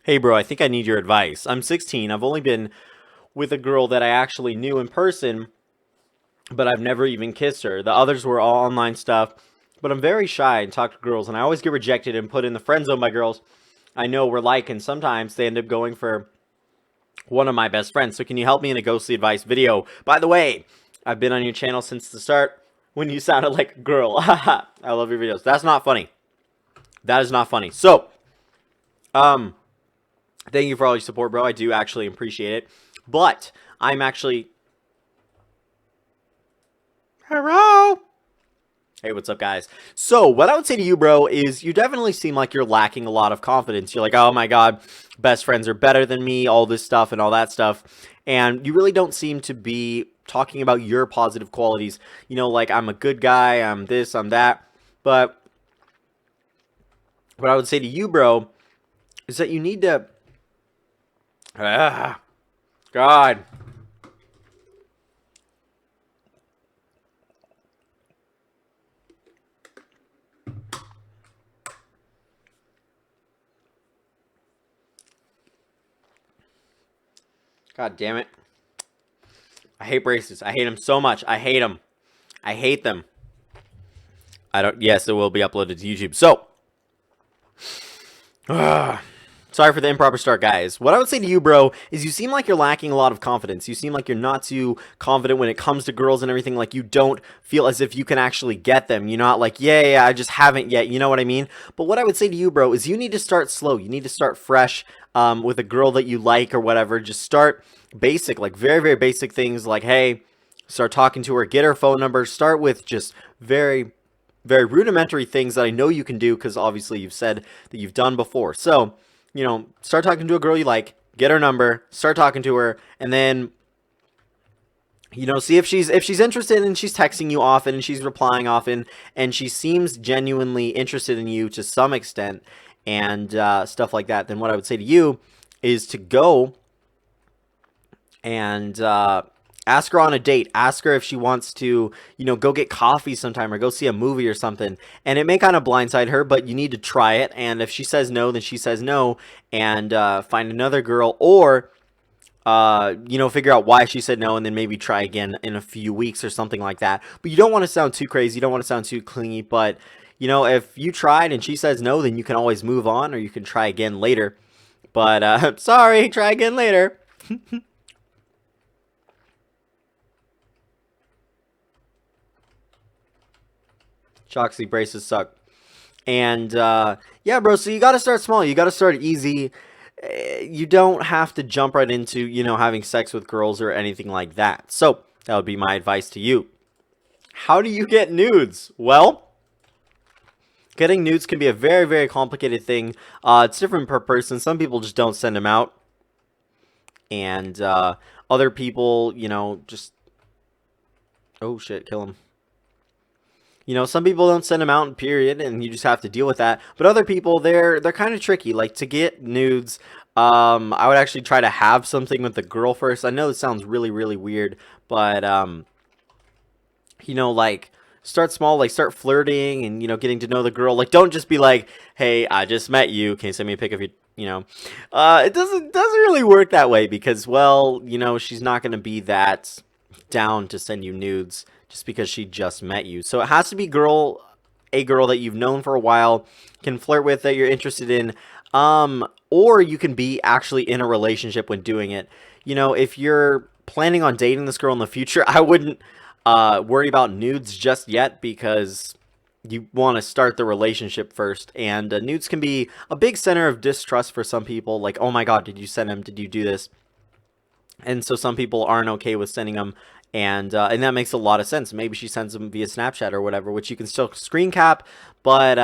Hey bro, I think I need your advice. I'm 16. I've only been with a girl that I actually knew in person, but I've never even kissed her. The others were all online stuff, but I'm very shy and talk to girls, and I always get rejected and put in the friend zone by girls I know we're like, and sometimes they end up going for one of my best friends. So can you help me in a ghostly advice video? By the way, I've been on your channel since the start when you sounded like a girl. Haha, I love your videos. That's not funny. That is not funny. So, um, thank you for all your support, bro. I do actually appreciate it. But I'm actually. Hello? Hey, what's up, guys? So, what I would say to you, bro, is you definitely seem like you're lacking a lot of confidence. You're like, oh my god, best friends are better than me, all this stuff and all that stuff. And you really don't seem to be talking about your positive qualities. You know, like, I'm a good guy, I'm this, I'm that. But what I would say to you, bro, is that you need to. God. God damn it. I hate braces. I hate them so much. I hate them. I hate them. I don't. Yes, it will be uploaded to YouTube. So, sorry for the improper start, guys. What I would say to you, bro, is you seem like you're lacking a lot of confidence. You seem like you're not too confident when it comes to girls and everything. Like, you don't feel as if you can actually get them. You're not like, yeah, I just haven't yet. You know what I mean? But what I would say to you, bro, is you need to start slow. You need to start fresh with a girl that you like or whatever. Just start basic, like very, very basic things like, hey, start talking to her, get her phone number, start with just very, very rudimentary things that I know you can do because obviously you've said that you've done before. So, you know, start talking to a girl you like, get her number, start talking to her, and then, you know, see if she's interested and she's texting you often and she's replying often and she seems genuinely interested in you to some extent and stuff like that. Then what I would say to you is to go and ask her on a date. Ask her if she wants to, you know, go get coffee sometime or go see a movie or something. And it may kind of blindside her, but you need to try it. And if she says no, then she says no, and find another girl, or you know, figure out why she said no, and then maybe try again in a few weeks or something like that. But you don't want to sound too crazy. You don't want to sound too clingy. But you know, if you tried and she says no, then you can always move on, or you can try again later. But sorry, try again later. Choxy braces suck. And yeah, bro, so you got to start small. You got to start easy. You don't have to jump right into, you know, having sex with girls or anything like that. So that would be my advice to you. How do you get nudes? Well, getting nudes can be a very, very complicated thing. It's different per person. Some people just don't send them out. And other people, you know, just... Oh, shit, kill him. You know, some people don't send them out, period, and you just have to deal with that. But other people, they're kind of tricky. Like, to get nudes, I would actually try to have something with the girl first. I know this sounds really, really weird, but, you know, like, start small, like, start flirting and, you know, getting to know the girl. Like, don't just be like, hey, I just met you. Can you send me a pic of you? You know, it doesn't really work that way because, well, you know, she's not going to be that down to send you nudes just because she just met you. So it has to be a girl that you've known for a while, can flirt with, that you're interested in, or you can be actually in a relationship when doing it. You know, if you're planning on dating this girl in the future, I wouldn't worry about nudes just yet because you want to start the relationship first. And nudes can be a big center of distrust for some people. Like, oh my god, did you send him? Did you do this? And so some people aren't okay with sending them, and that makes a lot of sense. Maybe she sends them via Snapchat or whatever, which you can still screen cap, but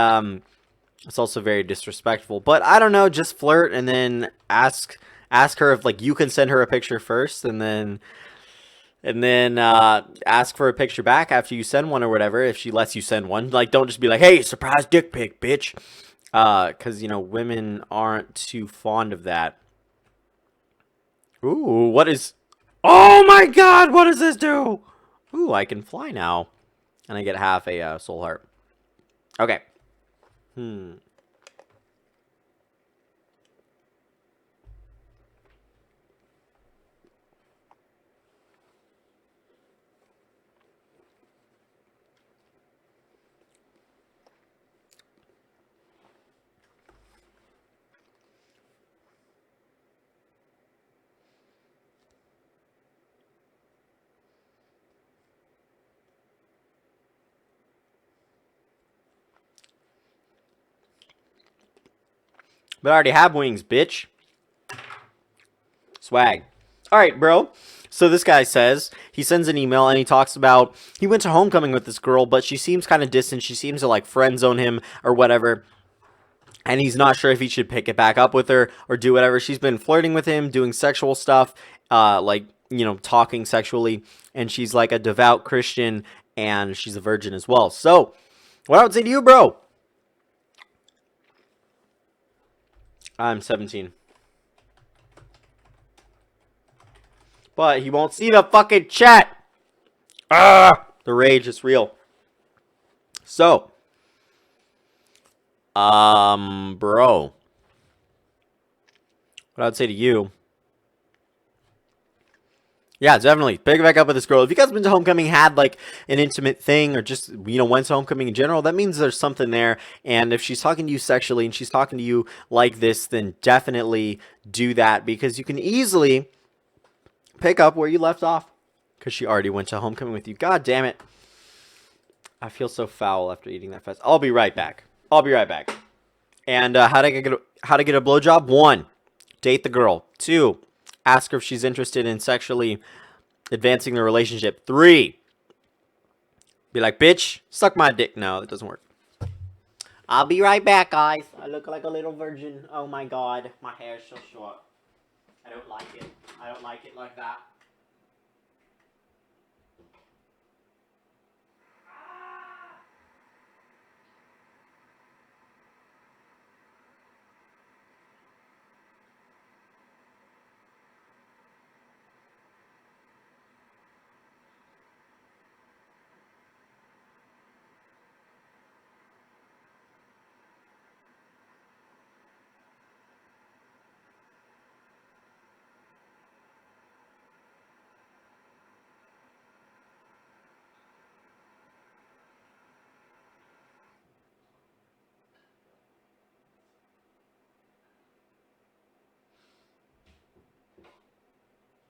it's also very disrespectful. But I don't know, just flirt and then ask her if like you can send her a picture first, and then ask for a picture back after you send one or whatever, if she lets you send one. Like, don't just be like, hey, surprise dick pic, bitch, because you know women aren't too fond of that. Ooh, what is... Oh my god, what does this do? Ooh, I can fly now. And I get half a soul heart. Okay. But I already have wings, bitch. Swag. All right, bro. So this guy says, he sends an email and he talks about, he went to homecoming with this girl, but she seems kind of distant. She seems to like friend zone him or whatever. And he's not sure if he should pick it back up with her or do whatever. She's been flirting with him, doing sexual stuff, like, you know, talking sexually. And she's like a devout Christian and she's a virgin as well. So, what I would say to you, bro? I'm 17. But he won't see the fucking chat. Ah, the rage is real. So, bro, what I'd say to you, yeah, definitely pick it back up with this girl. If you guys been to homecoming, had like an intimate thing, or just, you know, went to homecoming in general, that means there's something there. And if she's talking to you sexually and she's talking to you like this, then definitely do that, because you can easily pick up where you left off, because she already went to homecoming with you. God damn it. I feel so foul after eating that fast. I'll be right back. And how to get a blowjob? 1, date the girl. 2, ask her if she's interested in sexually advancing the relationship. 3, be like, bitch, suck my dick. No, that doesn't work. I'll be right back, guys. I look like a little virgin. Oh my god, my hair is so short. I don't like it. I don't like it like that.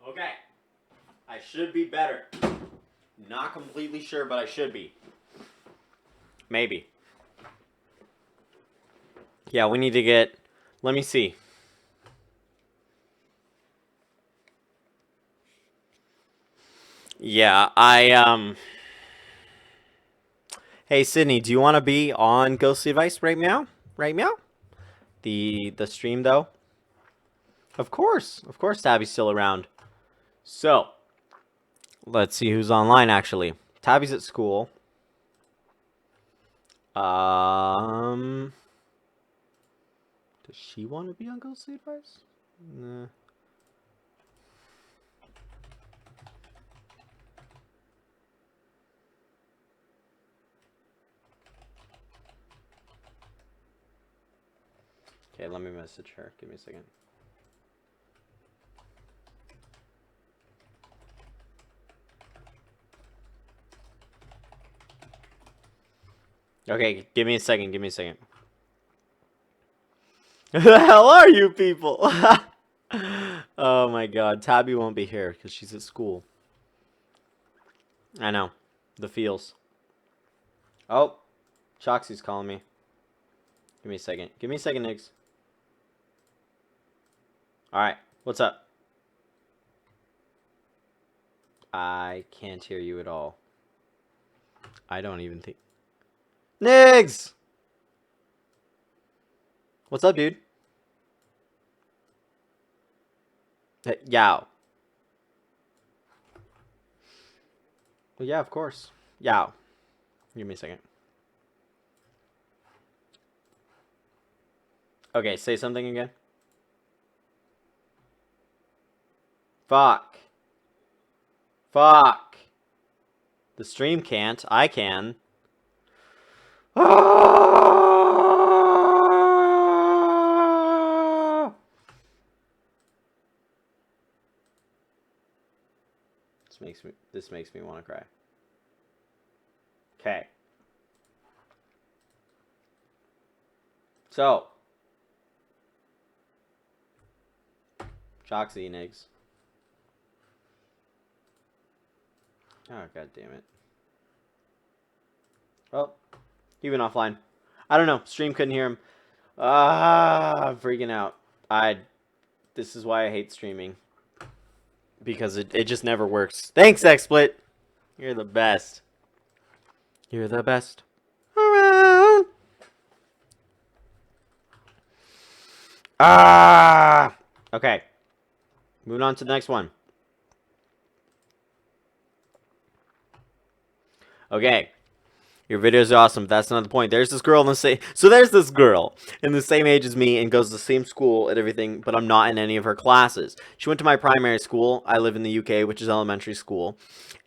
Okay. I should be better. Not completely sure, but I should be. Maybe. Yeah, we need to get... Let me see. Yeah, Hey, Sydney, do you want to be on Ghostly Advice right now? Right now? The stream, though? Of course. Of course Tabby's still around. So, let's see who's online, actually. Tabby's at school. Does she want to be on Ghostly Advice? Nah. Okay, let me message her. Give me a second. Okay, give me a second. Give me a second. Who the hell are you people? Oh my god. Tabby won't be here because she's at school. I know. The feels. Oh. Choxy's calling me. Give me a second. Give me a second, Niggs. Alright. What's up? I can't hear you at all. I don't even think... Niggs! What's up, dude? Yow. Well, yeah, of course. Yow. Give me a second. Okay, say something again. Fuck. Fuck. The stream can't. I can. This makes me want to cry. Okay. So, Choxy and eggs. Oh, god damn it. Oh, he went offline. I don't know. Stream couldn't hear him. I'm freaking out. This is why I hate streaming. Because it just never works. Thanks, XSplit. You're the best. You're the best around. Okay. Moving on to the next one. Okay. Your videos are awesome. That's not the point. There's this girl in the same. So there's this girl in the same age as me and goes to the same school and everything, but I'm not in any of her classes. She went to my primary school. I live in the UK, which is elementary school,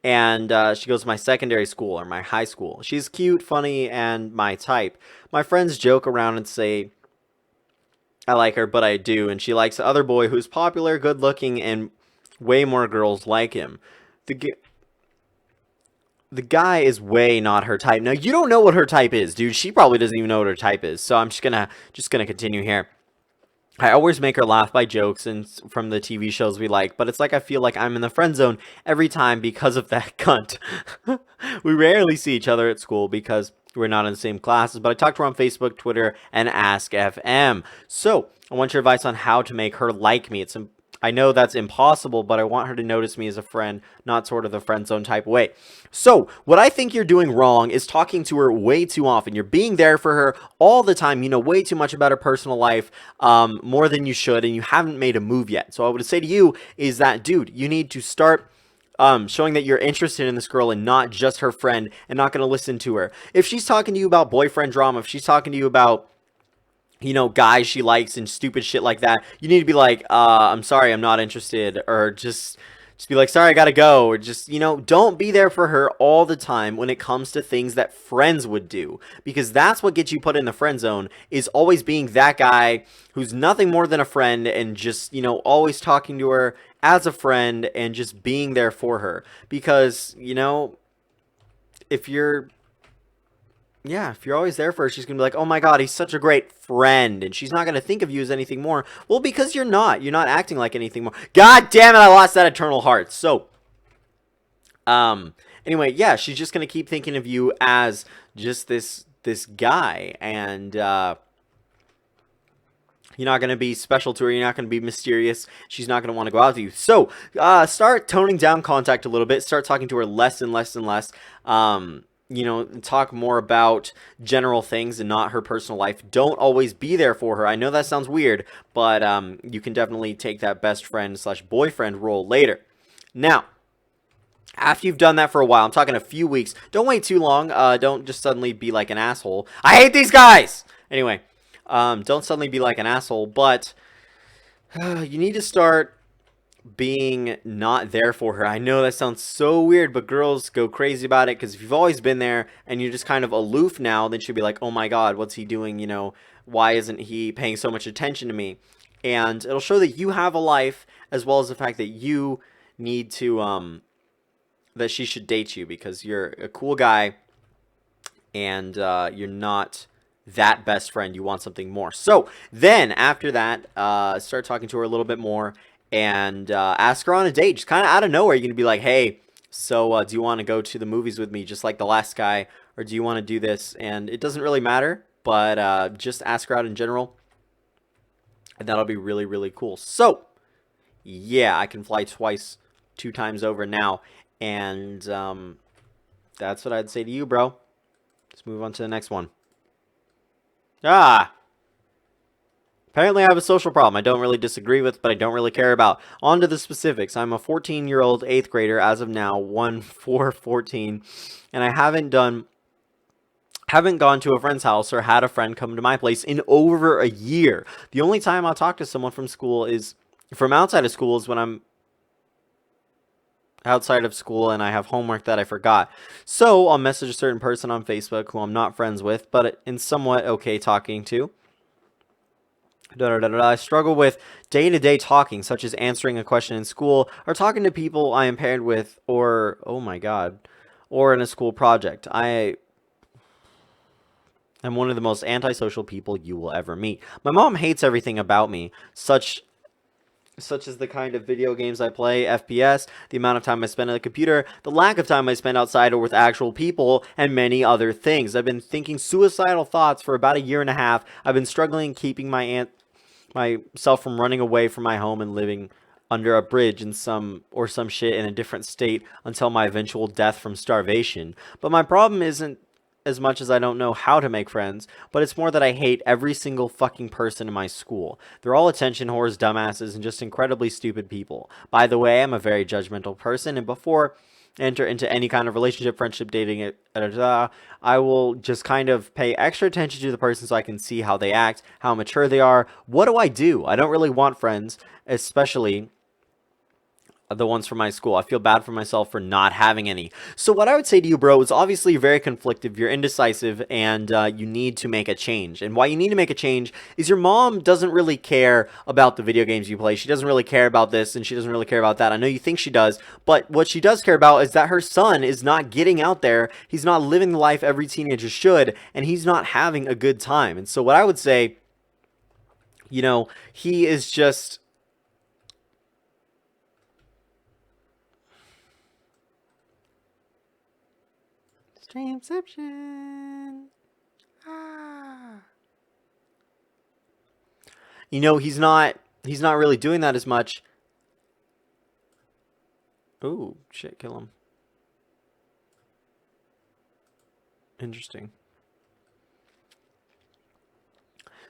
and she goes to my secondary school or my high school. She's cute, funny, and my type. My friends joke around and say I like her, but I do, and she likes the other boy who's popular, good-looking, and way more girls like him. The guy is way not her type. Now, you don't know what her type is, dude. She probably doesn't even know what her type is. So I'm just gonna continue here. I always make her laugh by jokes and from the TV shows we like, but it's like I feel like I'm in the friend zone every time because of that cunt. We rarely see each other at school because we're not in the same classes, but I talk to her on Facebook, Twitter, and Ask FM. So I want your advice on how to make her like me. I know that's impossible, but I want her to notice me as a friend, not sort of the friend zone type way. So, what I think you're doing wrong is talking to her way too often. You're being there for her all the time. You know way too much about her personal life, more than you should, and you haven't made a move yet. So, I would say to you is that, dude, you need to start showing that you're interested in this girl and not just her friend and not going to listen to her. If she's talking to you about boyfriend drama, if she's talking to you about guys she likes and stupid shit like that, you need to be like, I'm sorry, I'm not interested, or just be like, sorry, I gotta go, or just, don't be there for her all the time when it comes to things that friends would do, because that's what gets you put in the friend zone, is always being that guy who's nothing more than a friend and just, always talking to her as a friend and just being there for her, because, if you're if you're always there for her, she's going to be like, oh my God, he's such a great friend. And she's not going to think of you as anything more. Well, because you're not. You're not acting like anything more. God damn it, I lost that eternal heart. So, anyway, yeah, she's just going to keep thinking of you as just this guy. And, you're not going to be special to her. You're not going to be mysterious. She's not going to want to go out with you. So, start toning down contact a little bit. Start talking to her less and less and less. Talk more about general things and not her personal life. Don't always be there for her. I know that sounds weird, but you can definitely take that best friend / boyfriend role later. Now, after you've done that for a while, I'm talking a few weeks, don't wait too long. Don't just suddenly be like an asshole. I hate these guys! Anyway, don't suddenly be like an asshole, but you need to start being not there for her. I know that sounds so weird, but girls go crazy about it, because if you've always been there and you're just kind of aloof now, then she'll be like, oh my God, what's he doing? Why isn't he paying so much attention to me? And it'll show that you have a life, as well as the fact that you need to, that she should date you because you're a cool guy and you're not that best friend. You want something more. So then after that, start talking to her a little bit more and ask her on a date. Just kind of out of nowhere, you're going to be like, hey, so do you want to go to the movies with me just like the last guy? Or do you want to do this? And it doesn't really matter, but just ask her out in general. And that'll be really, really cool. So, yeah, I can fly 2 times over now. And that's what I'd say to you, bro. Let's move on to the next one. Apparently I have a social problem I don't really disagree with, but I don't really care about. On to the specifics. I'm a 14-year-old 8th grader as of now, 14, and I haven't gone to a friend's house or had a friend come to my place in over a year. The only time I'll talk to someone from outside of school is when I'm outside of school and I have homework that I forgot. So I'll message a certain person on Facebook who I'm not friends with, but in somewhat okay talking to. I struggle with day-to-day talking, such as answering a question in school or talking to people I am paired with, or, oh my God, or in a school project. I am one of the most antisocial people you will ever meet. My mom hates everything about me, such such as the kind of video games I play, FPS, the amount of time I spend on the computer, the lack of time I spend outside or with actual people, and many other things. I've been thinking suicidal thoughts for about a year and a half. I've been struggling keeping myself from running away from my home and living under a bridge in some shit in a different state until my eventual death from starvation. But my problem isn't as much as I don't know how to make friends, but it's more that I hate every single fucking person in my school. They're all attention whores, dumbasses, and just incredibly stupid people. By the way, I'm a very judgmental person, and before I enter into any kind of relationship, friendship, dating, I will just kind of pay extra attention to the person so I can see how they act, how mature they are. What do? I don't really want friends, especially the ones from my school. I feel bad for myself for not having any. So what I would say to you, bro, is obviously you're very conflicted, you're indecisive, and you need to make a change. And why you need to make a change is your mom doesn't really care about the video games you play. She doesn't really care about this, and she doesn't really care about that. I know you think she does, but what she does care about is that her son is not getting out there. He's not living the life every teenager should, and he's not having a good time. And so what I would say, he is just... Streamception. He's not really doing that as much. Ooh, shit, kill him. Interesting.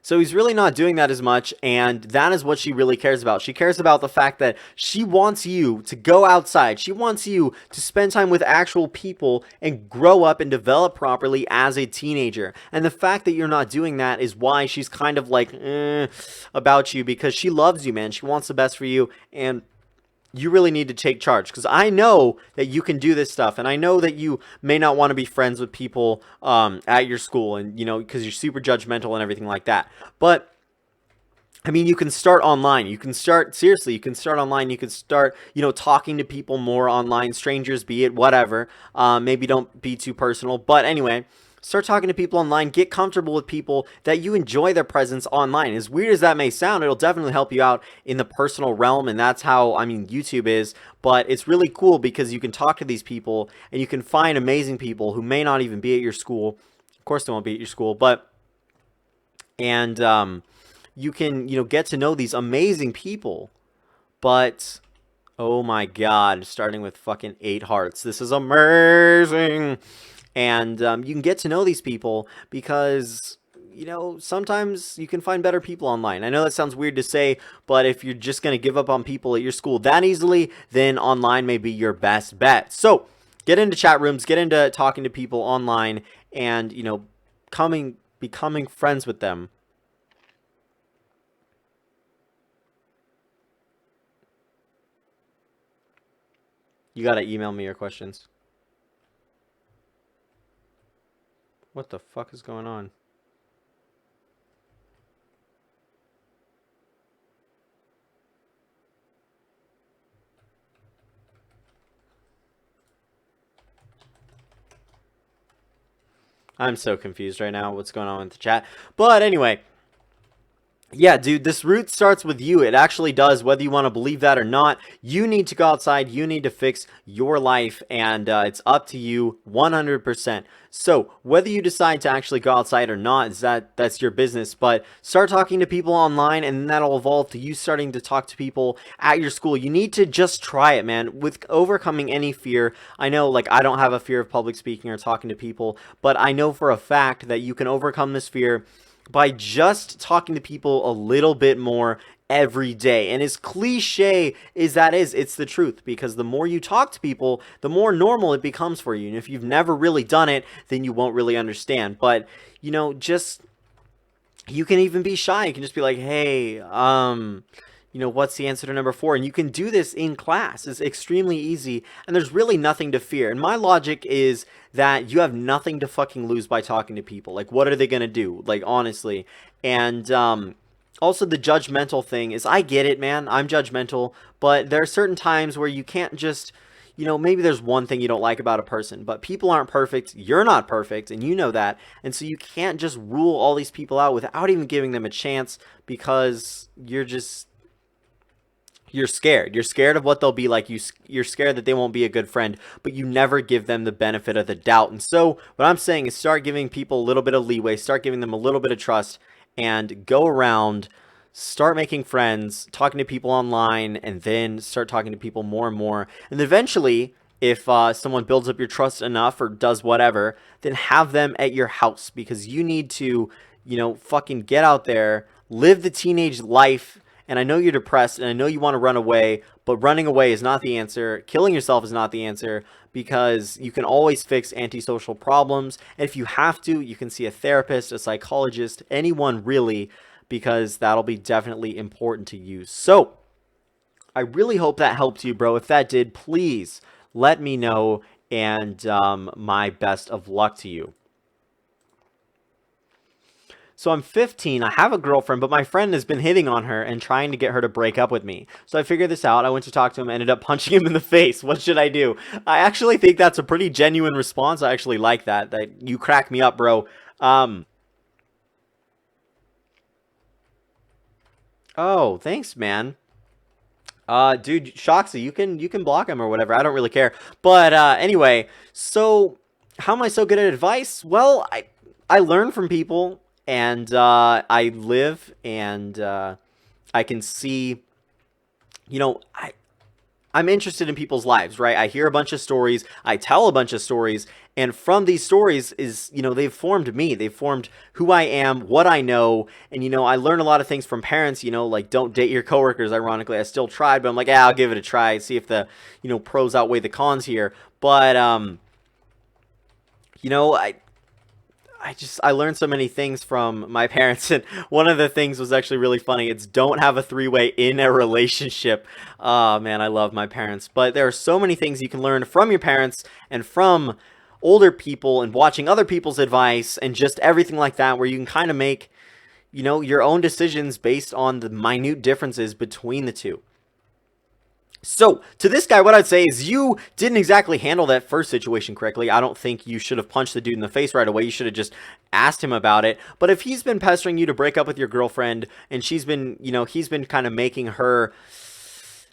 So he's really not doing that as much, and that is what she really cares about. She cares about the fact that she wants you to go outside. She wants you to spend time with actual people and grow up and develop properly as a teenager. And the fact that you're not doing that is why she's kind of like, about you, because she loves you, man. She wants the best for you, and you really need to take charge, because I know that you can do this stuff, and I know that you may not want to be friends with people at your school, and because you're super judgmental and everything like that. But I mean, you can start online. You can start online. You can start, talking to people more online, strangers, be it, whatever. Maybe don't be too personal, but anyway. Start talking to people online. Get comfortable with people that you enjoy their presence online. As weird as that may sound, it'll definitely help you out in the personal realm, and that's how, YouTube is. But it's really cool because you can talk to these people, and you can find amazing people who may not even be at your school. Of course, they won't be at your school, but... And you can, get to know these amazing people. But... oh my god, starting with fucking 8 hearts. This is amazing! And you can get to know these people because, sometimes you can find better people online. I know that sounds weird to say, but if you're just going to give up on people at your school that easily, then online may be your best bet. So, get into chat rooms, get into talking to people online, and, becoming friends with them. You got to email me your questions. What the fuck is going on? I'm so confused right now what's going on with the chat. But anyway, yeah, dude, this route starts with you. It actually does, whether you want to believe that or not. You need to go outside. You need to fix your life, and it's up to you 100%. So whether you decide to actually go outside or not, that's your business. But start talking to people online, and then that'll evolve to you starting to talk to people at your school. You need to just try it, man. With overcoming any fear, I know, like, I don't have a fear of public speaking or talking to people, but I know for a fact that you can overcome this fear by just talking to people a little bit more every day. And as cliche as that is, it's the truth, because the more you talk to people, the more normal it becomes for you. And if you've never really done it, then you won't really understand. But, just, you can even be shy. You can just be like, hey, what's the answer to number 4? And you can do this in class. It's extremely easy, and there's really nothing to fear. And my logic is that you have nothing to fucking lose by talking to people. Like, what are they gonna do? Like, honestly. And also the judgmental thing is, I get it, man. I'm judgmental, but there are certain times where you can't just, maybe there's one thing you don't like about a person, but people aren't perfect. You're not perfect, and you know that. And so you can't just rule all these people out without even giving them a chance, because you're just... You're scared. You're scared of what they'll be like. You're scared that they won't be a good friend, but you never give them the benefit of the doubt. And so, what I'm saying is start giving people a little bit of leeway, start giving them a little bit of trust, and go around, start making friends, talking to people online, and then start talking to people more and more. And eventually, if someone builds up your trust enough or does whatever, then have them at your house because you need to, fucking get out there, live the teenage life. And I know you're depressed and I know you want to run away, but running away is not the answer. Killing yourself is not the answer because you can always fix antisocial problems. And if you have to, you can see a therapist, a psychologist, anyone really, because that'll be definitely important to you. So I really hope that helped you, bro. If that did, please let me know, and my best of luck to you. So I'm 15, I have a girlfriend, but my friend has been hitting on her and trying to get her to break up with me. So I figured this out, I went to talk to him, ended up punching him in the face. What should I do? I actually think that's a pretty genuine response. I actually like that you crack me up, bro. Oh, thanks, man. Dude, Shoxy, you can block him or whatever. I don't really care. But anyway, so how am I so good at advice? Well, I learn from people, and I live, and I can see. I'm interested in people's lives, right? I hear a bunch of stories, I tell a bunch of stories, and from these stories is, they've formed me. They've formed who I am, what I know, and I learn a lot of things from parents, like don't date your coworkers. Ironically, I still tried, but I'm like, yeah, I'll give it a try, see if the, pros outweigh the cons here. But I learned so many things from my parents, and one of the things was actually really funny. It's don't have a three-way in a relationship. Oh man, I love my parents. But there are so many things you can learn from your parents and from older people and watching other people's advice and just everything like that, where you can kind of make, your own decisions based on the minute differences between the two. So, to this guy, what I'd say is you didn't exactly handle that first situation correctly. I don't think you should have punched the dude in the face right away. You should have just asked him about it. But if he's been pestering you to break up with your girlfriend, and he's been kind of making her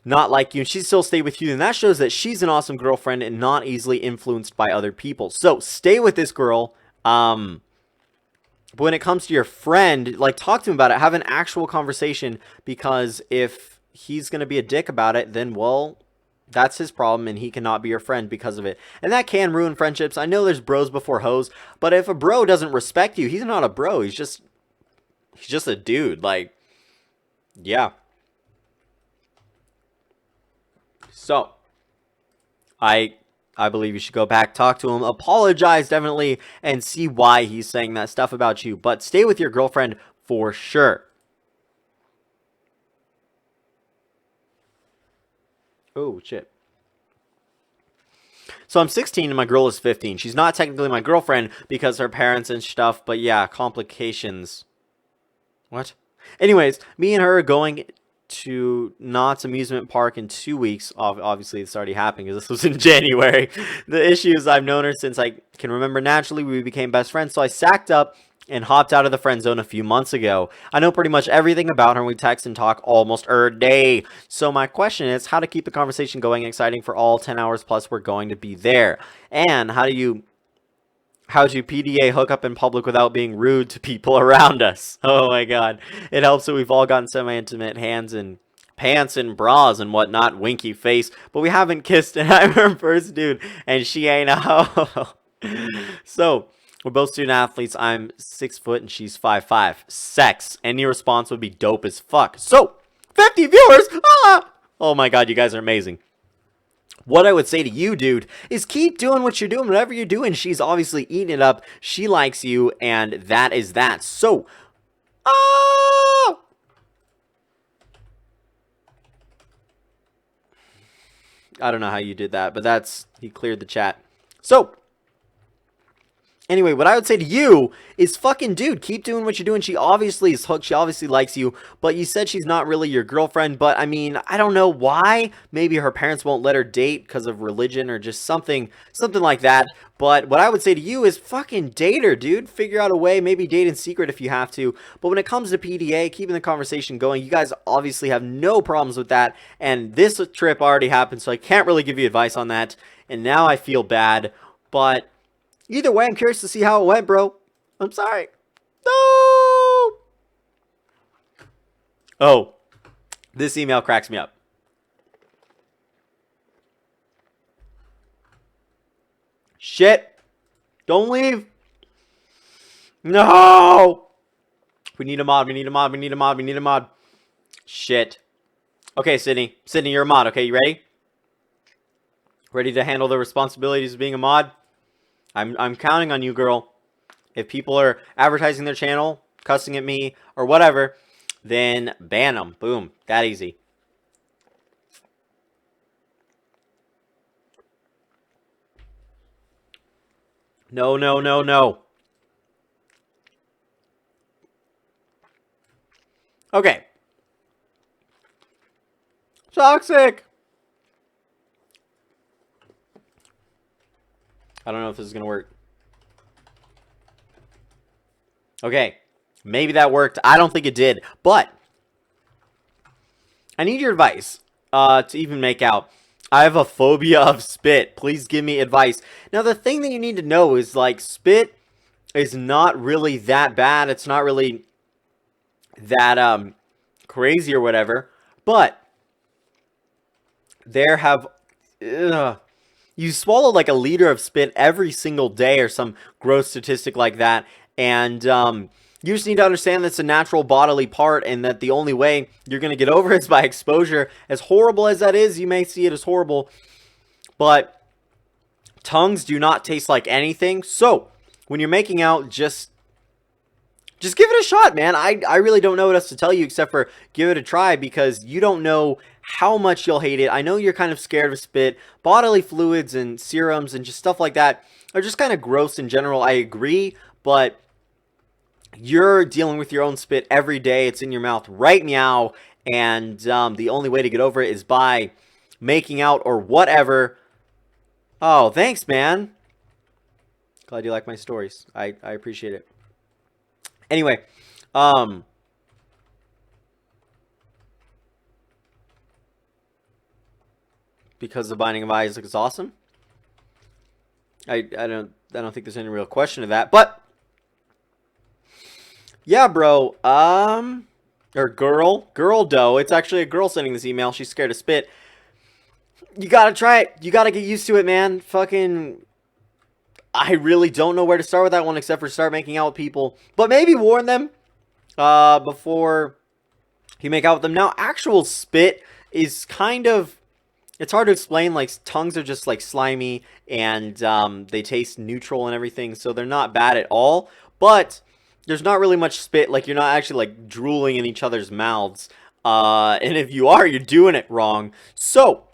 not like you, and she still stayed with you, then that shows that she's an awesome girlfriend and not easily influenced by other people. So, stay with this girl. But when it comes to your friend, like, talk to him about it. Have an actual conversation, because if he's going to be a dick about it, then, well, that's his problem, and he cannot be your friend because of it. And that can ruin friendships. I know there's bros before hoes, but if a bro doesn't respect you, he's not a bro. He's just a dude. Like, yeah. So, I I believe you should go back, talk to him, apologize definitely, and see why he's saying that stuff about you. But stay with your girlfriend for sure. Oh, shit. So I'm 16 and my girl is 15. She's not technically my girlfriend because her parents and stuff, but yeah, complications. What? Anyways, me and her are going to Knott's amusement park in 2 weeks. Obviously, it's already happening because this was in January. The issue is I've known her since I can remember. Naturally, we became best friends, so I sacked up and hopped out of the friend zone a few months ago. I know pretty much everything about her, and we text and talk almost every day. So my question is how to keep the conversation going and exciting for all 10 hours plus we're going to be there. And how to PDA hook up in public without being rude to people around us. Oh my god. It helps that we've all gotten semi-intimate hands and pants and bras and whatnot, winky face, but we haven't kissed, and I'm her first dude, and she ain't a hoe. So, we're both student athletes. I'm 6 foot and she's 5'5". Sex. Any response would be dope as fuck. So, 50 viewers! Ah! Oh my god, you guys are amazing. What I would say to you, dude, is keep doing what you're doing, whatever you're doing. She's obviously eating it up. She likes you, and that is that. So, ah! I don't know how you did that, but he cleared the chat. So, Anyway, what I would say to you is fucking dude, keep doing what you're doing. She obviously is hooked. She obviously likes you, but you said she's not really your girlfriend. But I mean, I don't know why. Maybe her parents won't let her date because of religion or just something like that. But what I would say to you is fucking date her, dude. Figure out a way, maybe date in secret if you have to. But when it comes to PDA, keeping the conversation going, you guys obviously have no problems with that. And this trip already happened, so I can't really give you advice on that. And now I feel bad, but either way, I'm curious to see how it went, bro. I'm sorry. No! Oh, this email cracks me up. Shit. Don't leave. No! We need a mod. We need a mod. We need a mod. We need a mod. Shit. Okay, Sydney. Sydney, you're a mod. Okay, you ready? Ready to handle the responsibilities of being a mod? I'm counting on you, girl. If people are advertising their channel, cussing at me, or whatever, then ban them. Boom. That easy. No, no, no, no. Okay. Toxic. I don't know if this is going to work. Okay. Maybe that worked. I don't think it did. But I need your advice to even make out. I have a phobia of spit. Please give me advice. Now, the thing that you need to know is, like, spit is not really that bad. It's not really that crazy or whatever. But there have... you swallow like a liter of spit every single day or some gross statistic like that. And you just need to understand that's a natural bodily part and that the only way you're going to get over it is by exposure. As horrible as that is, you may see it as horrible. But tongues do not taste like anything. So when you're making out, just give it a shot, man. I really don't know what else to tell you except for give it a try because you don't know how much you'll hate it. I know you're kind of scared of spit. Bodily fluids and serums and just stuff like that are just kind of gross in general. I agree, but you're dealing with your own spit every day. It's in your mouth right meow. And the only way to get over it is by making out or whatever. Oh, thanks, man. Glad you like my stories. I appreciate it. Anyway, because the Binding of Isaac is awesome. I don't think there's any real question of that, but yeah, bro. Or girl doe. It's actually a girl sending this email. She's scared of spit. You gotta try it. You gotta get used to it, man. Fucking, I really don't know where to start with that one except for start making out with people, but maybe warn them before you make out with them. Now, actual spit is kind of, it's hard to explain. Like, tongues are just like slimy and they taste neutral and everything, so they're not bad at all. But there's not really much spit. Like, you're not actually like drooling in each other's mouths. And if you are, you're doing it wrong. So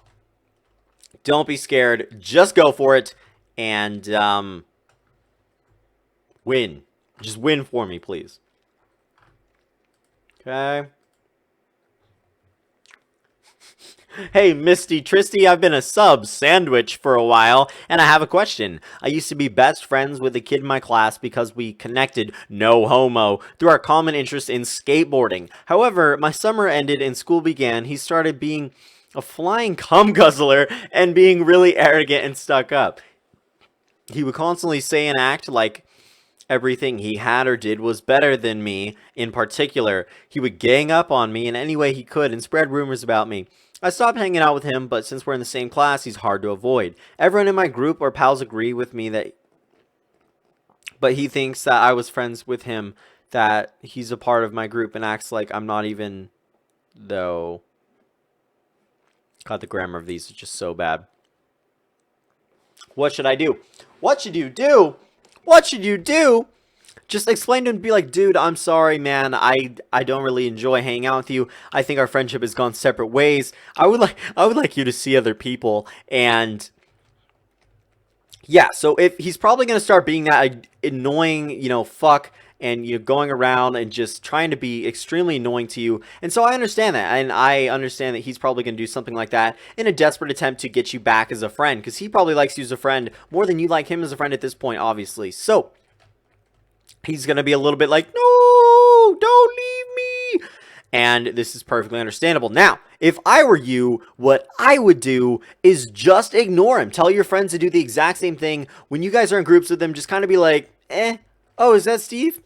don't be scared. Just go for it and win. Just win for me, please. Okay. Hey, Misty Tristy, I've been a sub sandwich for a while, and I have a question. I used to be best friends with a kid in my class because we connected, no homo, through our common interest in skateboarding. However, my summer ended and school began. He started being a flying cum guzzler and being really arrogant and stuck up. He would constantly say and act like everything he had or did was better than me in particular. He would gang up on me in any way he could and spread rumors about me. I stopped hanging out with him, but since we're in the same class, he's hard to avoid. Everyone in my group or pals agree with me that, but he thinks that I was friends with him, that he's a part of my group and acts like I'm not even, though. God, the grammar of these is just so bad. What should I do? What should you do? What should you do? Just explain to him and be like, dude, I'm sorry, man. I don't really enjoy hanging out with you. I think our friendship has gone separate ways. I would like you to see other people, and yeah, so if he's probably going to start being that annoying, fuck, and going around and just trying to be extremely annoying to you. And so I understand that. And I understand that he's probably going to do something like that in a desperate attempt to get you back as a friend, because he probably likes you as a friend more than you like him as a friend at this point, obviously. So he's going to be a little bit like, no, don't leave me. And this is perfectly understandable. Now, if I were you, what I would do is just ignore him. Tell your friends to do the exact same thing. When you guys are in groups with them, just kind of be like, oh, is that Steve?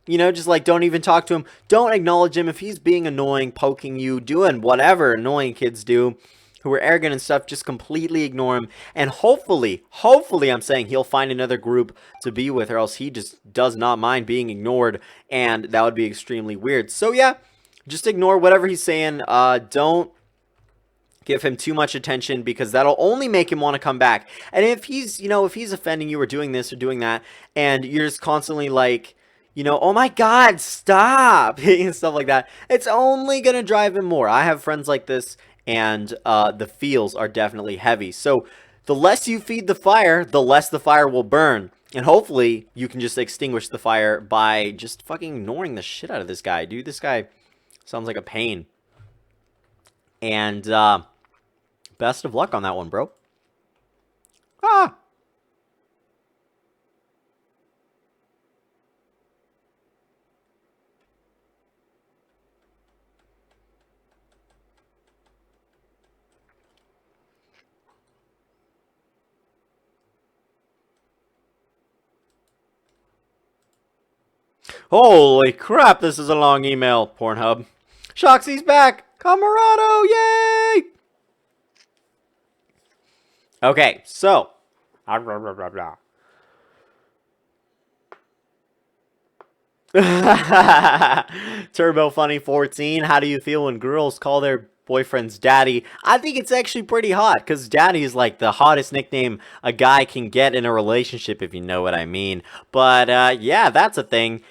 Just like don't even talk to him. Don't acknowledge him. If he's being annoying, poking you, doing whatever annoying kids do, who are arrogant and stuff, just completely ignore him. And hopefully, I'm saying he'll find another group to be with, or else he just does not mind being ignored. And that would be extremely weird. So yeah, just ignore whatever he's saying. Don't give him too much attention, because that'll only make him want to come back. And if he's, if he's offending you or doing this or doing that, and you're just constantly like, oh my God, stop, and stuff like that, it's only going to drive him more. I have friends like this, and the feels are definitely heavy. So the less you feed the fire, the less the fire will burn. And hopefully you can just extinguish the fire by just fucking ignoring the shit out of this guy. Dude, this guy sounds like a pain. And best of luck on that one, bro. Ah! Holy crap, this is a long email, Pornhub. Shoxy's back! Camarado, yay! Okay, so. Turbo Funny 14, how do you feel when girls call their boyfriend's daddy? I think it's actually pretty hot, because daddy is like the hottest nickname a guy can get in a relationship, if you know what I mean. But yeah, that's a thing.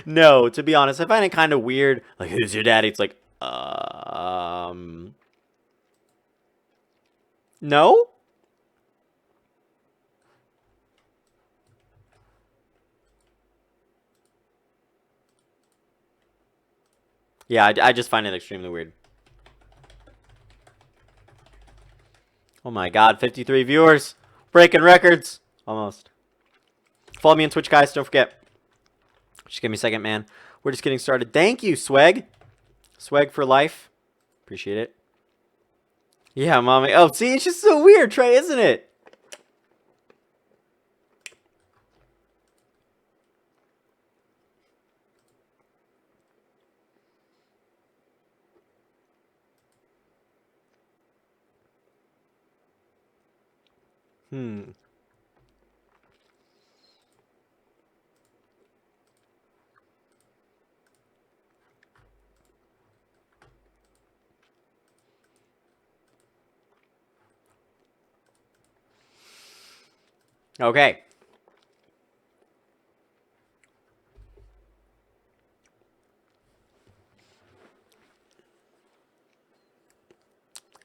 No, to be honest, I find it kind of weird. Like, who's your daddy? It's like, no? Yeah, I just find it extremely weird. Oh my God, 53 viewers. Breaking records. Almost. Follow me on Twitch, guys. Don't forget. Just give me a second, man. We're just getting started. Thank you, Swag. Swag for life. Appreciate it. Yeah, mommy. Oh, see, it's just so weird, Trey, isn't it? Okay.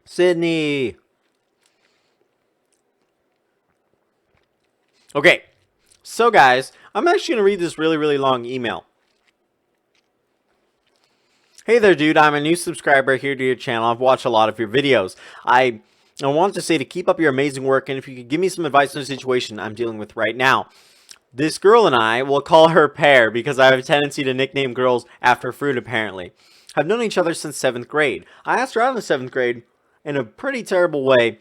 Sydney. Okay. So, guys, I'm actually going to read this really, really long email. Hey there, dude. I'm a new subscriber here to your channel. I've watched a lot of your videos. I want to say to keep up your amazing work, and if you could give me some advice on the situation I'm dealing with right now. This girl and I will call her Pear because I have a tendency to nickname girls after fruit, apparently. I've known each other since 7th grade. I asked her out in the 7th grade in a pretty terrible way,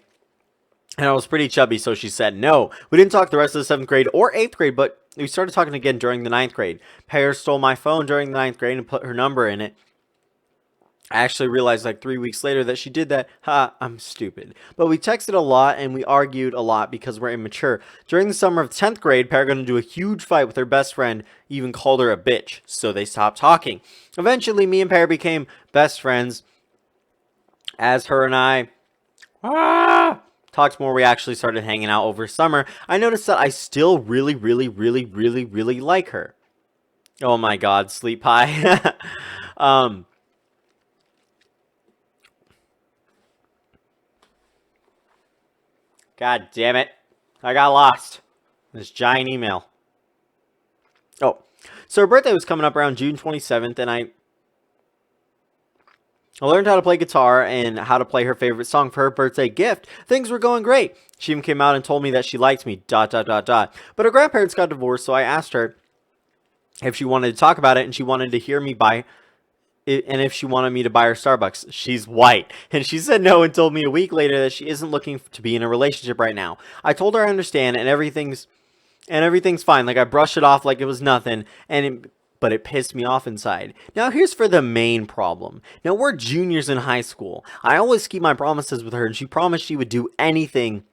and I was pretty chubby, so she said no. We didn't talk the rest of the 7th grade or 8th grade, but we started talking again during the 9th grade. Pear stole my phone during the 9th grade and put her number in it. I actually realized like 3 weeks later that she did that. Ha, I'm stupid. But we texted a lot and we argued a lot because we're immature. During the summer of 10th grade, Pear got into a huge fight with her best friend, even called her a bitch, so they stopped talking. Eventually, me and Pear became best friends. As her and I talked more, we actually started hanging out over summer. I noticed that I still really like her. Oh my God, sleep pie. God damn it. I got lost. This giant email. Oh. So her birthday was coming up around June 27th, and I learned how to play guitar and how to play her favorite song for her birthday gift. Things were going great. She even came out and told me that she liked me, ... But her grandparents got divorced, so I asked her if she wanted to talk about it, and she wanted to hear me buy it, and if she wanted me to buy her Starbucks. She's white. And she said no and told me a week later that she isn't looking to be in a relationship right now. I told her I understand, and everything's fine. Like, I brushed it off like it was nothing, but it pissed me off inside. Now, here's for the main problem. Now, we're juniors in high school. I always keep my promises with her, and she promised she would do anything.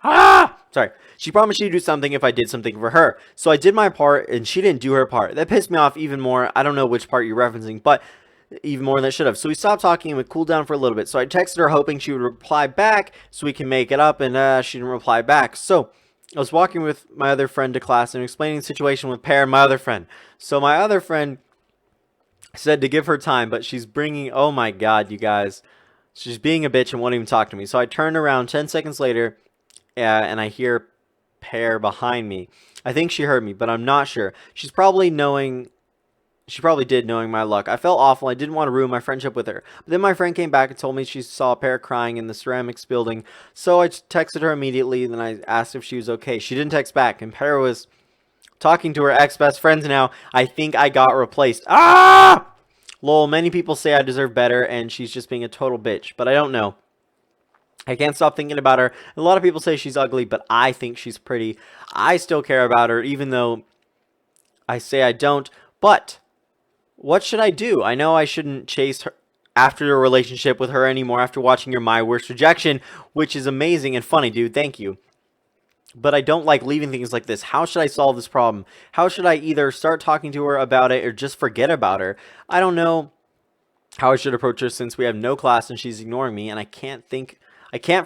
Sorry. She promised she'd do something if I did something for her. So I did my part, and she didn't do her part. That pissed me off even more. I don't know which part you're referencing, but even more than I should have. So we stopped talking and we cooled down for a little bit. So I texted her hoping she would reply back so we can make it up, and she didn't reply back. So I was walking with my other friend to class and explaining the situation with Pear and my other friend. So my other friend said to give her time, but she's bringing... Oh my god, you guys. She's being a bitch and won't even talk to me. So I turned around 10 seconds later, and I hear Pear behind me. I think she heard me, but I'm not sure. She probably did, knowing my luck. I felt awful. I didn't want to ruin my friendship with her. But then my friend came back and told me she saw Pear crying in the ceramics building. So I texted her immediately, and then I asked if she was okay. She didn't text back, and Pear was talking to her ex-best friends now. I think I got replaced. Ah! Lol, many people say I deserve better, and she's just being a total bitch. But I don't know. I can't stop thinking about her. A lot of people say she's ugly, but I think she's pretty. I still care about her, even though I say I don't. But what should I do? I know I shouldn't chase her after a relationship with her anymore after watching your My Worst Rejection, which is amazing and funny, dude. Thank you. But I don't like leaving things like this. How should I solve this problem? How should I either start talking to her about it or just forget about her? I don't know how I should approach her since we have no class and she's ignoring me, and I can't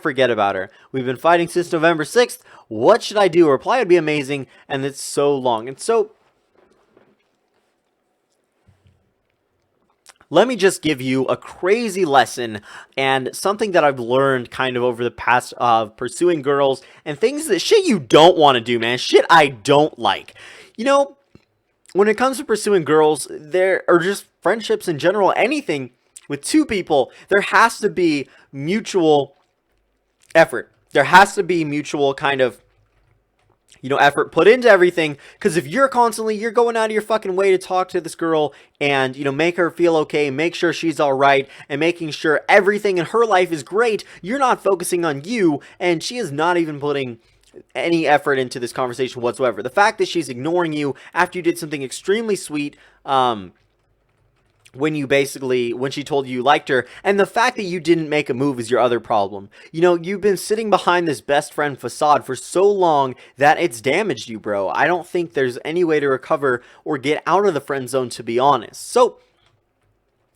forget about her. We've been fighting since November 6th. What should I do? A reply would be amazing, and it's so long. And so, let me just give you a crazy lesson and something that I've learned kind of over the past of pursuing girls and things that shit you don't want to do, man. Shit I don't like. You know, when it comes to pursuing girls, or just friendships in general, anything with two people, there has to be mutual effort. There has to be mutual kind of, effort put into everything. Because if you're going out of your fucking way to talk to this girl and, make her feel okay, make sure she's all right, and making sure everything in her life is great, you're not focusing on you, and she is not even putting any effort into this conversation whatsoever. The fact that she's ignoring you after you did something extremely sweet, when she told you liked her, and the fact that you didn't make a move is your other problem. You've been sitting behind this best friend facade for so long that it's damaged you, bro. I don't think there's any way to recover or get out of the friend zone, to be honest. So,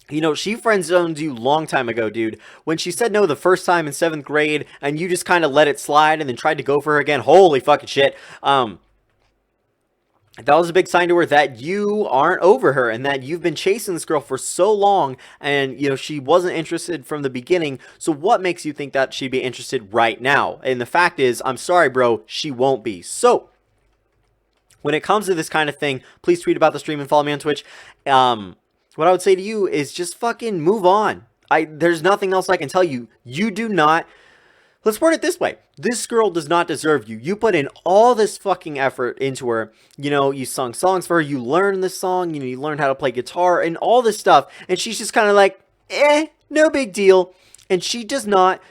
she friend zoned you long time ago, dude. When she said no the first time in 7th grade, and you just kind of let it slide and then tried to go for her again, holy fucking shit. That was a big sign to her that you aren't over her and that you've been chasing this girl for so long, and she wasn't interested from the beginning. So what makes you think that she'd be interested right now? And the fact is, I'm sorry, bro, she won't be. So when it comes to this kind of thing, please tweet about the stream and follow me on Twitch. What I would say to you is just fucking move on. There's nothing else I can tell you. You do not... Let's word it this way. This girl does not deserve you. You put in all this fucking effort into her. You sung songs for her. You learned this song. You learned how to play guitar and all this stuff. And she's just kind of like, no big deal. And she does not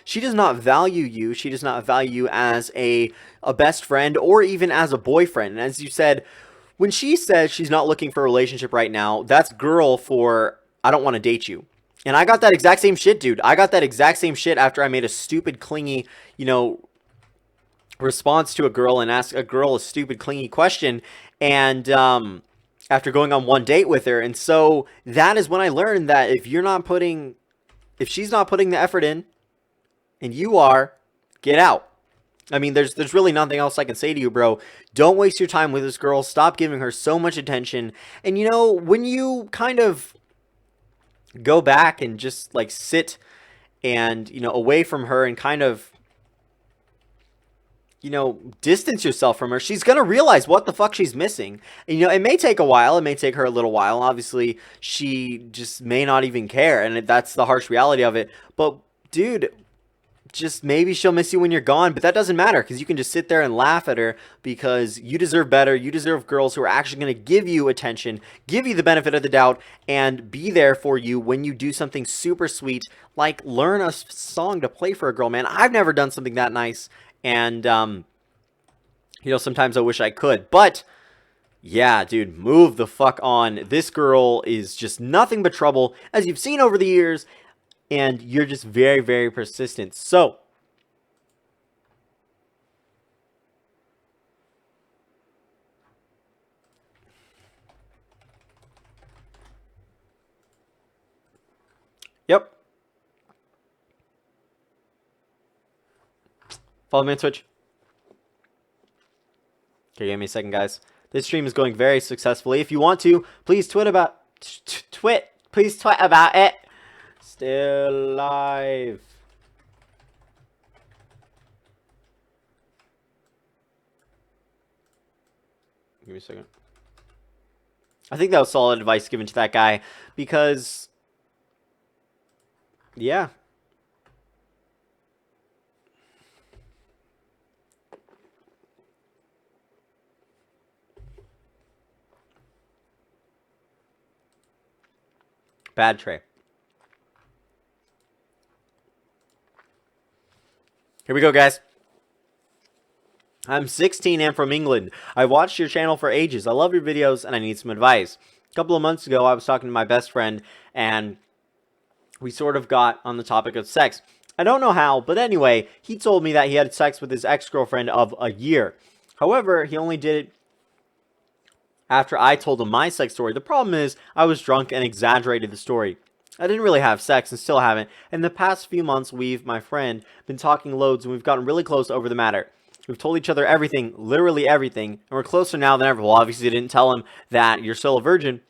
value you. She does not value you as a best friend or even as a boyfriend. And as you said, when she says she's not looking for a relationship right now, that's girl for, I don't want to date you. And I got that exact same shit, dude. I got that exact same shit after I made a stupid, clingy, response to a girl and asked a girl a stupid, clingy question. And after going on one date with her. And so that is when I learned that if she's not putting the effort in and you are, get out. I mean, there's really nothing else I can say to you, bro. Don't waste your time with this girl. Stop giving her so much attention. And when you kind of go back and just sit and, you know, away from her and kind of, you know, distance yourself from her, she's going to realize what the fuck she's missing. And, you know, it may take a while. It may take her a little while. Obviously, she just may not even care. And that's the harsh reality of it. But, dude, just maybe she'll miss you when you're gone, but that doesn't matter because you can just sit there and laugh at her because you deserve better. You deserve girls who are actually going to give you attention, give you the benefit of the doubt, and be there for you when you do something super sweet, like learn a song to play for a girl, man. I've never done something that nice, and, you know, sometimes I wish I could, but yeah, dude, move the fuck on. This girl is just nothing but trouble, as you've seen over the years, and you're just very, very persistent. So, yep. Follow me on Twitch. Okay, give me a second, guys. This stream is going very successfully. If you want to, please tweet about Please tweet about it. Still live. Give me a second. I think that was solid advice given to that guy because, yeah. Bad Trey. Here we go, guys. I'm 16 and from England. I've watched your channel for ages. I love your videos and I need some advice. A couple of months ago, I was talking to my best friend and we sort of got on the topic of sex. I don't know how, but anyway, he told me that he had sex with his ex-girlfriend of a year. However, he only did it after I told him my sex story. The problem is, I was drunk and exaggerated the story. I didn't really have sex and still haven't. In the past few months, my friend, been talking loads and we've gotten really close over the matter. We've told each other everything, literally everything, and we're closer now than ever. Well, obviously, I didn't tell him that you're still a virgin.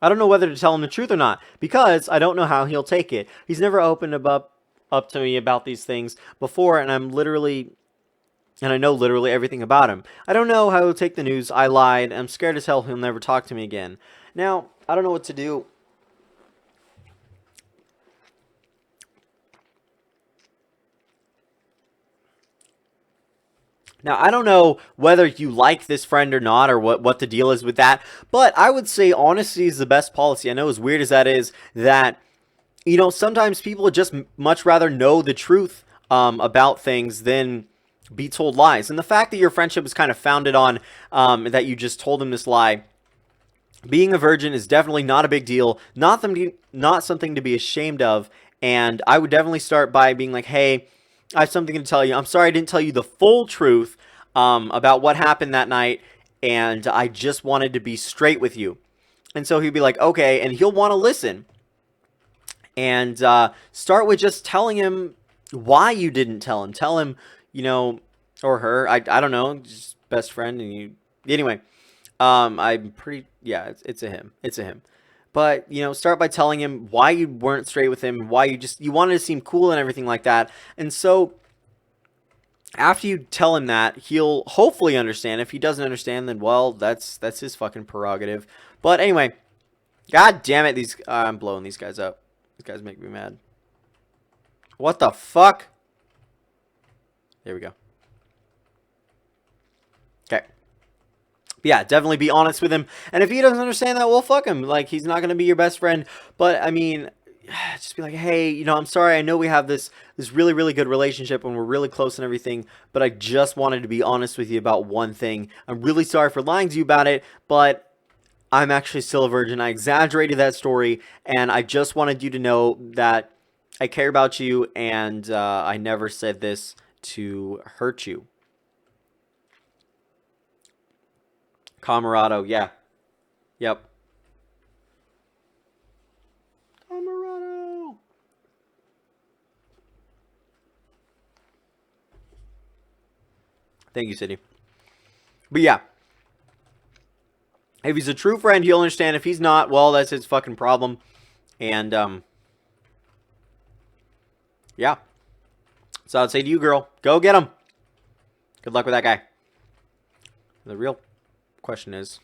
I don't know whether to tell him the truth or not, because I don't know how he'll take it. He's never opened up to me about these things before, and I know literally everything about him. I don't know how he'll take the news. I lied. I'm scared as hell he'll never talk to me again. Now, I don't know what to do. Now, I don't know whether you like this friend or not, or what the deal is with that, but I would say honesty is the best policy. I know, as weird as that is, that, you know, sometimes people would just much rather know the truth about things than be told lies. And the fact that your friendship is kind of founded on that you just told him this lie, being a virgin is definitely not a big deal, not something to be ashamed of, and I would definitely start by being like, hey, I have something to tell you. I'm sorry I didn't tell you the full truth about what happened that night, and I just wanted to be straight with you. And so he'd be like, okay, and he'll want to listen. And start with just telling him why you didn't tell him. Tell him, you know, or her, I don't know, just best friend, and you, anyway, I'm pretty, yeah, it's a him. It's a him. But, you know, start by telling him why you weren't straight with him, why you wanted to seem cool and everything like that. And so, after you tell him that, he'll hopefully understand. If he doesn't understand, then, well, that's his fucking prerogative. But anyway, god damn it, I'm blowing these guys up. These guys make me mad. What the fuck? There we go. Okay. Yeah, definitely be honest with him. And if he doesn't understand that, well, fuck him. Like, he's not going to be your best friend. But, I mean, just be like, hey, you know, I'm sorry. I know we have this really, really good relationship and we're really close and everything. But I just wanted to be honest with you about one thing. I'm really sorry for lying to you about it. But I'm actually still a virgin. I exaggerated that story. And I just wanted you to know that I care about you. And I never said this to hurt you. Camarado, yeah. Yep. Camarado. Thank you, City. But yeah. If he's a true friend, he'll understand. If he's not, well, that's his fucking problem. And, yeah. So I'd say to you, girl, go get him. Good luck with that guy. The real question is...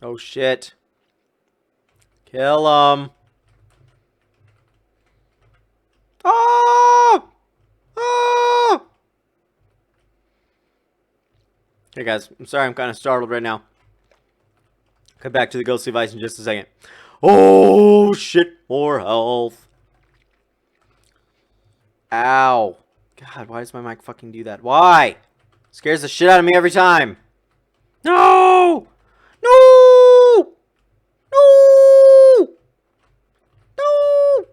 Oh, shit. Kill him. Oh! Oh! Hey, guys. I'm sorry I'm kind of startled right now. Come back to the ghostly device in just a second. Oh, shit. More health. Ow. God, why does my mic fucking do that? Why? Scares the shit out of me every time. No! No! No! No!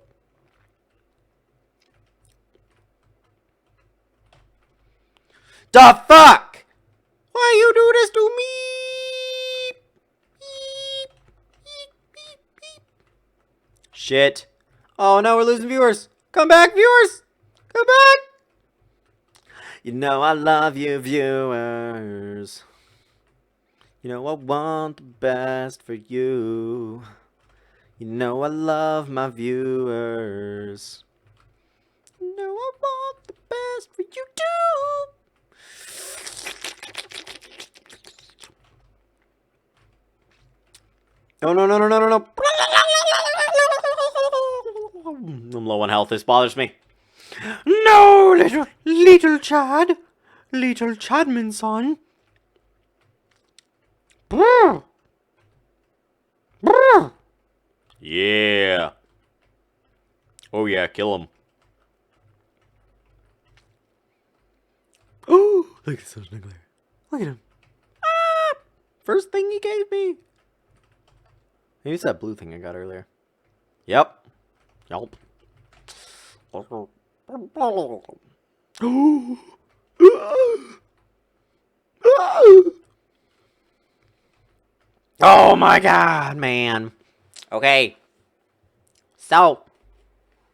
The fuck? Why you do this to me? Beep, beep, beep, beep. Shit. Oh no, we're losing viewers. Come back, viewers! Come back! You know I love you, viewers. You know I want the best for you. You know I love my viewers. You know I want the best for you too. No, no, no, no, no, no, no. I'm low on health. This bothers me. No, little Chad. Little Chadminson. Brr. Brr. Yeah. Oh, yeah, kill him. Oh, look at this little sniggler. Look at him. Ah! First thing he gave me. Maybe it's that blue thing I got earlier. Yep. Yup. Oh my god, man. Okay. So,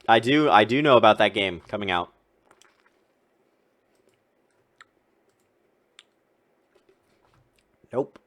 I do know about that game coming out. Nope.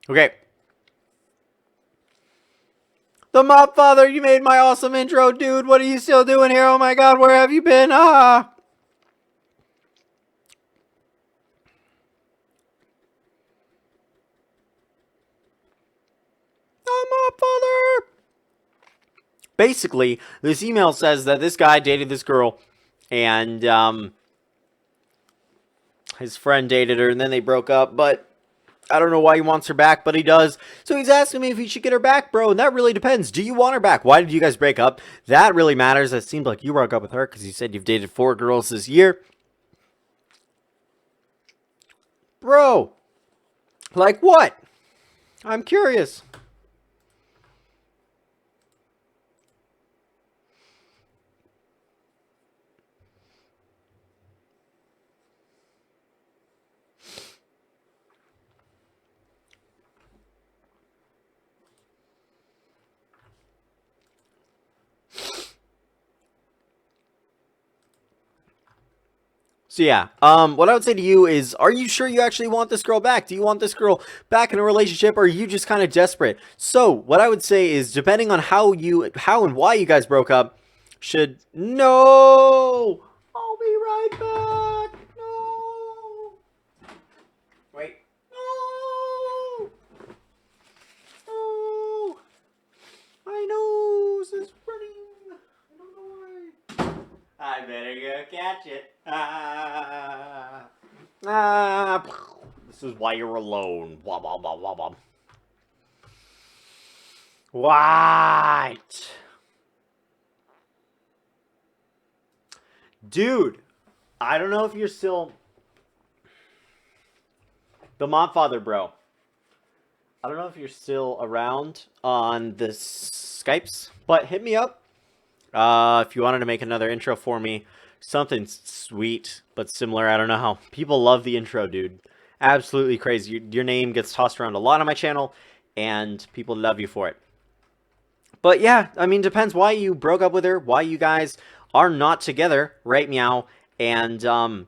Okay. The Mob Father, you made my awesome intro, dude. What are you still doing here? Oh my god, where have you been? Ah! The Mob Father! Basically, this email says that this guy dated this girl, and, his friend dated her, and then they broke up, but I don't know why he wants her back, but he does. So he's asking me if he should get her back, bro, and that really depends. Do you want her back? Why did you guys break up? That really matters. It seemed like you broke up with her because you said you've dated 4 girls this year. Bro, like what? I'm curious. So yeah, what I would say to you is, are you sure you actually want this girl back? Do you want this girl back in a relationship, or are you just kind of desperate? So what I would say is, depending on how and why you guys broke up, should no. I'll be right back. No. Wait. No. No. My nose is running. I don't know why. I better go catch it. Ah. Ah. This is why you're alone. Blah, blah, blah, blah, blah. What? Dude, I don't know if you're still... The Mobfather, bro. I don't know if you're still around on the Skypes, but hit me up. If you wanted to make another intro for me. Something sweet, but similar. I don't know how. People love the intro, dude. Absolutely crazy. Your name gets tossed around a lot on my channel, and people love you for it. But yeah, I mean, depends why you broke up with her, why you guys are not together, right, meow? And,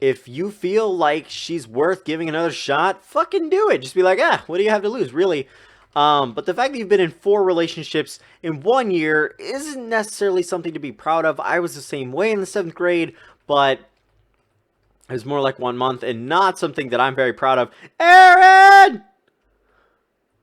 if you feel like she's worth giving another shot, fucking do it. Just be like, what do you have to lose, really? But the fact that you've been in 4 relationships in 1 year isn't necessarily something to be proud of. I was the same way in the 7th grade, but it was more like 1 month and not something that I'm very proud of. Aaron!